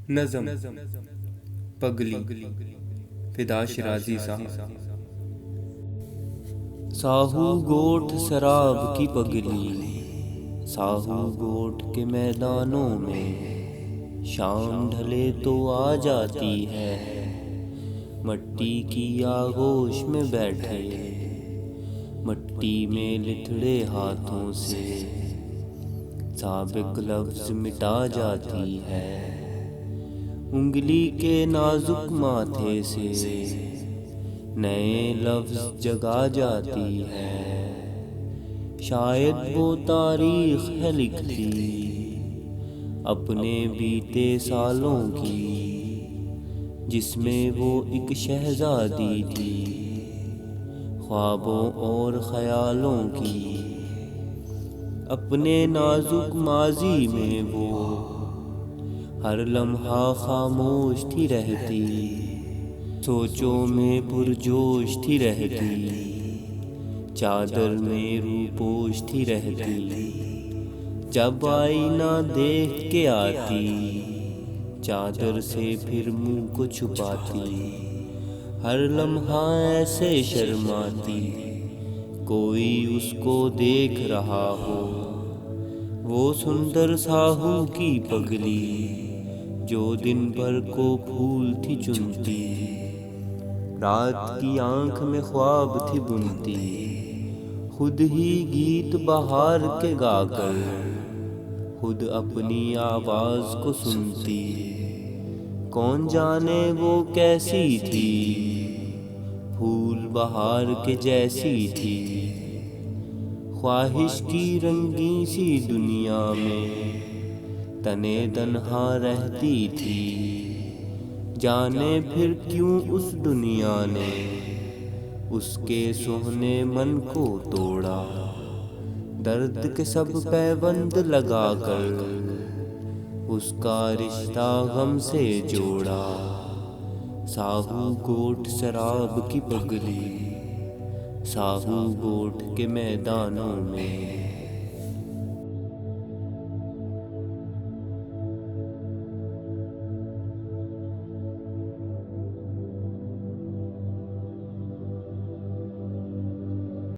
नज़म पगली फिदा शिराजी साहब। साहू गोट शराब की पगली, साहू गोट के मैदानों में शाम ढले तो आ जाती है। मट्टी की आगोश में बैठे, मट्टी में लिथड़े हाथों से साबिक लफ्ज मिटा जाती है। उंगली के नाजुक माथे से नए लफ्ज जगा जाती है। शायद वो तारीख है लिखती अपने बीते सालों की, जिसमें वो एक शहजादी थी ख्वाबों और ख्यालों की। अपने नाजुक माजी में वो हर लम्हा खामोश थी रहती, सोचों में पुरजोश थी रहती, चादर में रूपोश थी रहती। जब आईना देख के आती, चादर से फिर मुंह को छुपाती। हर लम्हा ऐसे शर्माती, कोई उसको देख रहा हो। वो सुंदर साहू की पगली जो दिन भर को फूल थी चुनती, रात की आंख में ख्वाब थी बुनती, खुद ही गीत बहार के गाकर खुद अपनी आवाज को सुनती। कौन जाने वो कैसी थी, फूल बहार के जैसी थी। ख्वाहिश की रंगीन सी दुनिया में तने तन्हा रहती थी। जाने फिर क्यों उस दुनिया ने उसके सोहने मन को तोड़ा। दर्द के सब पैबंद लगाकर उसका रिश्ता गम से जोड़ा। साहू गोट शराब की पगली, साहू गोट के मैदानों में।